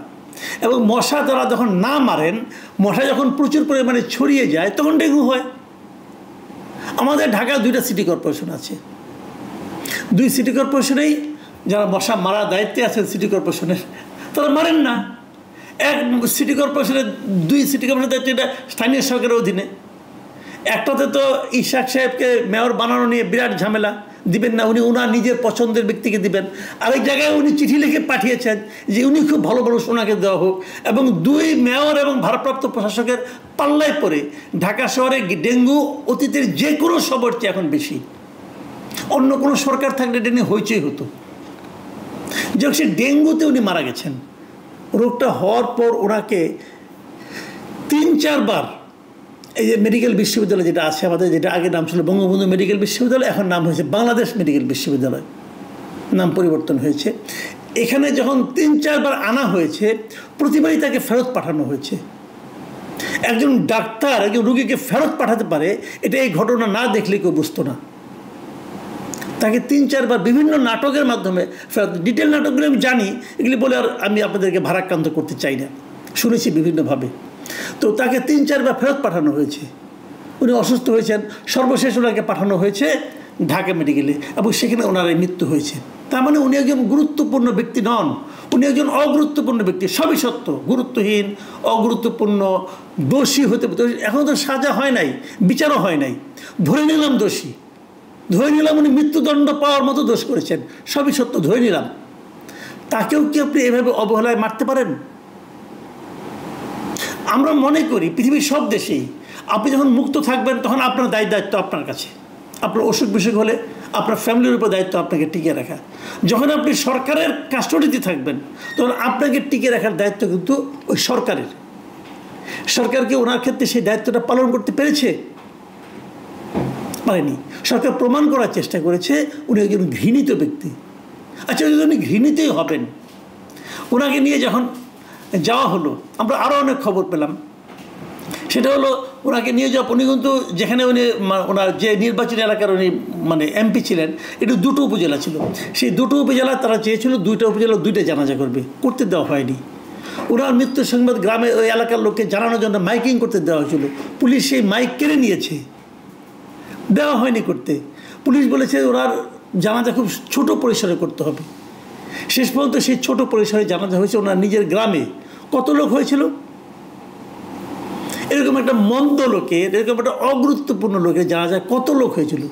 এবং মশা দ্বারা যখন না মারেন, মশা যখন প্রচুর পরিমাণে ছড়িয়ে যায় তখন ডেঙ্গু হয়। আমাদের ঢাকায় 2টা সিটি কর্পোরেশন আছে। 2 সিটি কর্পোরেশনেই যারা মশা মারার দায়িত্বে আছেন সিটি কর্পোরেশনের, তারা মারেন না। এক সিটি কর্পোরেশনের 2 সিটি কর্পোরেশনের দায়িত্ব এটা স্থানীয় সরকারের অধীনে। একটাতে তো ইশাক সাহেবকে মেয়র বানানো নিয়ে বিরাট ঝামেলা, দিবেন না, উনি ওনার নিজের পছন্দের ব্যক্তিকে দিবেন। আরেক জায়গায় উনি চিঠি লিখে পাঠিয়েছেন যে উনি খুব ভালো মানুষ, ওনাকে দেওয়া হোক। এবং 2 মেয়র এবং ভারপ্রাপ্ত প্রশাসকের পাল্লায় পড়ে ঢাকা শহরে ডেঙ্গু অতীতের যে কোনো সবর চেয়ে এখন বেশি। অন্য কোনো সরকার থাকলে ডেঙ্গু হইচই হতো। যখন সে ডেঙ্গুতে উনি মারা গেছেন, রোগটা হওয়ার পর ওনাকে 3-4 বার এই যে মেডিকেল বিশ্ববিদ্যালয় যেটা আছে আমাদের, যেটা আগে নাম ছিল বঙ্গবন্ধু মেডিকেল বিশ্ববিদ্যালয়, এখন নাম হয়েছে বাংলাদেশ মেডিকেল বিশ্ববিদ্যালয়, নাম পরিবর্তন হয়েছে। এখানে যখন 3-4 বার আনা হয়েছে, প্রতিবারই তাকে ফেরত পাঠানো হয়েছে। একজন ডাক্তার একজন রোগীকে ফেরত পাঠাতে পারে, এটা এই ঘটনা না দেখলে কেউ বুঝতো না। তাকে 3-4 বার বিভিন্ন নাটকের মাধ্যমে ফেরত, ডিটেল নাটকগুলো আমি জানি, এগুলি বলে আর আমি আপনাদেরকে ভারাক্রান্ত করতে চাই না, শুনেছি বিভিন্নভাবে। তো তাকে 3-4 বার ফেরত পাঠানো হয়েছে। উনি অসুস্থ হয়েছেন, সর্বশেষ ওনাকে পাঠানো হয়েছে ঢাকা মেডিকেলে, এবং সেখানে ওনার মৃত্যু হয়েছে। তার মানে উনি একজন গুরুত্বপূর্ণ ব্যক্তি নন, উনি একজন অগুরুত্বপূর্ণ ব্যক্তি। সবই সত্য, গুরুত্বহীন, অগুরুত্বপূর্ণ, দোষী হতে। এখনও তো সাজা হয় নাই, বিচারও হয় নাই, ধরে নিলাম দোষী, ধরে নিলাম উনি মৃত্যুদণ্ড পাওয়ার মতো দোষ করেছেন, সবই সত্য, ধরে নিলাম। তাকেও কি আপনি এভাবে অবহেলায় মারতে পারেন? আমরা মনে করি পৃথিবীর সব দেশেই আপনি যখন মুক্ত থাকবেন তখন আপনার দায়িত্ব আপনার কাছে। আপনার অসুখ বিসুখ হলে আপনার ফ্যামিলির উপর দায়িত্ব আপনাকে টিকিয়ে রাখা। যখন আপনি সরকারের কাস্টডিতে থাকবেন তখন আপনাকে টিকিয়ে রাখার দায়িত্ব কিন্তু ওই সরকারের। সরকারকে ওনার ক্ষেত্রে সেই দায়িত্বটা পালন করতে পেরেছে? পারেনি। সরকার প্রমাণ করার চেষ্টা করেছে উনি একজন ঘৃণিত ব্যক্তি। আচ্ছা, যদি উনি ঘৃণিতই হবেন, ওনাকে নিয়ে যখন যাওয়া হলো, আমরা আরও অনেক খবর পেলাম। সেটা হলো ওনাকে নিয়ে যাওয়া, উনি কিন্তু যেখানে উনি ওনার যে নির্বাচনী এলাকার উনি মানে এমপি ছিলেন, এটা 2টো উপজেলা ছিল। সেই 2টো উপজেলা তারা চেয়েছিল 2টা উপজেলা 2টা জানাজা করতে দেওয়া হয়নি। ওনার মৃত্যুর সংবাদ গ্রামে ওই এলাকার লোককে জানানোর জন্য মাইকিং করতে দেওয়া হয়েছিল। পুলিশ সেই মাইক কেড়ে নিয়েছে, দেওয়া হয়নি করতে। পুলিশ বলেছে ওনার জানাজা খুব ছোট পরিসরে করতে হবে। শেষ পর্যন্ত সেই ছোট পরিসরে জানাজা হয়েছে ওনার নিজের গ্রামে। কত লোক হয়েছিল? এরকম একটা মন্দ লোকের, এরকম একটা অগুরুত্বপূর্ণ লোকের জানাজা কত লোক হয়েছিল?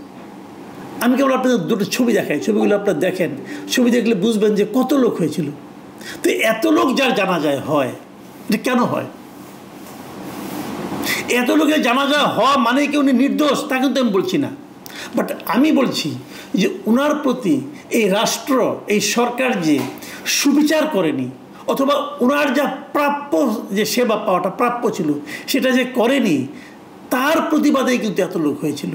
আমি কেবল আপনাদের 2টো ছবি দেখাই, ছবিগুলো আপনারা দেখেন, ছবি দেখলে বুঝবেন যে কত লোক হয়েছিল। তো এত লোক যার জানাজায় হয়, এটা কেন হয়? এত লোকের জানাজা হওয়া মানে কি উনি নির্দোষ তা কিন্তু আমি বলছি না, বাট আমি বলছি যে ওনার প্রতি এই রাষ্ট্র, এই সরকার যে সুবিচার করেনি, অথবা ওনার যা প্রাপ্য যে সেবা পাওয়াটা প্রাপ্য ছিল সেটা যে করেনি, তার প্রতিবাদেই কিন্তু এত লোক হয়েছিল।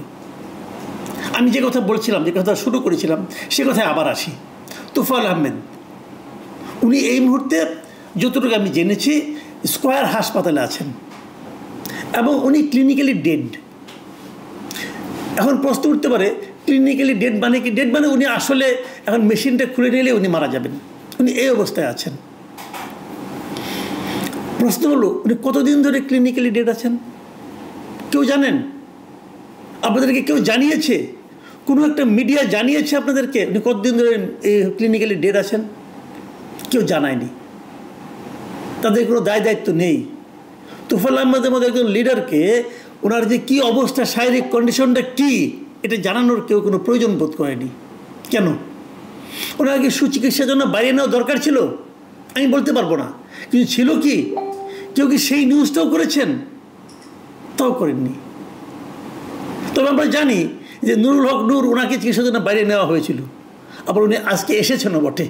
আমি যে কথা বলছিলাম, যে কথা শুরু করেছিলাম, সে কথায় আবার আসি। তোফায়েল আহমেদ, উনি এই মুহূর্তে যতটুকু আমি জেনেছি স্কয়ার হাসপাতালে আছেন এবং উনি ক্লিনিক্যালি ডেড। এখন প্রশ্ন উঠতে পারে ক্লিনিক্যালি ডেড মানে কি? ডেড মানে উনি আসলে এখন মেশিনটা খুলে নিলে উনি মারা যাবেন, উনি এই অবস্থায় আছেন। প্রশ্ন হলো উনি কতদিন ধরে ক্লিনিক্যালি ডেড আছেন? কেউ জানেন? আপনাদেরকে কেউ জানিয়েছে কোনো একটা মিডিয়া জানিয়েছে আপনাদেরকে উনি কতদিন ধরে ক্লিনিক্যালি ডেড আছেন? কেউ জানায়নি। তাদের কোনো দায় দায়িত্ব নেই। তোফাল আহমেদের মতো একজন লিডারকে ওনার যে কী অবস্থা, শারীরিক কন্ডিশনটা কী, এটা জানানোর কেউ কোনো প্রয়োজন বোধ করেনি। কেন? ওনার কি সুচিকিৎসার জন্য বাইরে নেওয়া দরকার ছিল? আমি বলতে পারবো না, কিন্তু ছিল কি? কেউ কি সেই নিউজটাও করেছেন? তাও করেননি। তবে আমরা জানি যে নুরুল হক নূর, ওনাকে চিকিৎসার জন্য বাইরে নেওয়া হয়েছিল, আবার উনি আজকে এসেছেনও বটে,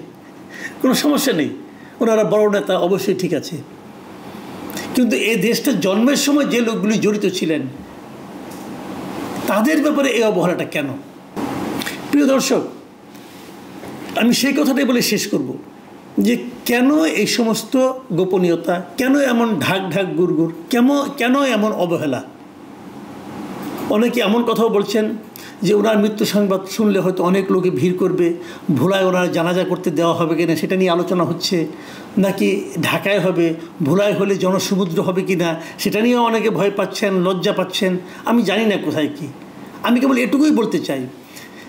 কোনো সমস্যা নেই, ওনারা বড় নেতা, অবশ্যই ঠিক আছে। কিন্তু এই দেশটা জন্মের সময় যে লোকগুলি জড়িত ছিলেন তাদের ব্যাপারে এই অবহেলাটা কেন? প্রিয় দর্শক, আমি সেই কথাটাই বলে শেষ করব যে কেন এই সমস্ত গোপনীয়তা, কেন এমন ঢাক ঢাক গুড়গুড়, কেন এমন অবহেলা? অনেকে এমন কথাও বলছেন যে ওনার মৃত্যু সংবাদ শুনলে হয়তো অনেক লোকে ভিড় করবে, ভোলায় ওনার জানাজা করতে দেওয়া হবে কিনা সেটা নিয়ে আলোচনা হচ্ছে, নাকি ঢাকায় হবে, ভোলায় হলে জনসমুদ্র হবে কিনা সেটা নিয়েও অনেকে ভয় পাচ্ছেন, লজ্জা পাচ্ছেন। আমি জানি না কোথায় কি। আমি কেবল এটুকুই বলতে চাই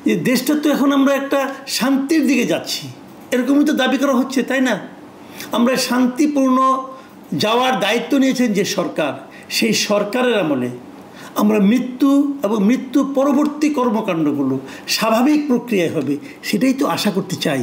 যে দেশটা তো এখন আমরা একটা শান্তির দিকে যাচ্ছি, এরকমই তো দাবি করা হচ্ছে, তাই না? আমরা শান্তিপূর্ণ যাওয়ার দায়িত্ব নিয়েছেন যে সরকার, সেই সরকারের আমলে আমরা মৃত্যু এবং মৃত্যু পরবর্তী কর্মকাণ্ডগুলো স্বাভাবিক প্রক্রিয়ায় হবে, সেটাই তো আশা করতে চাই।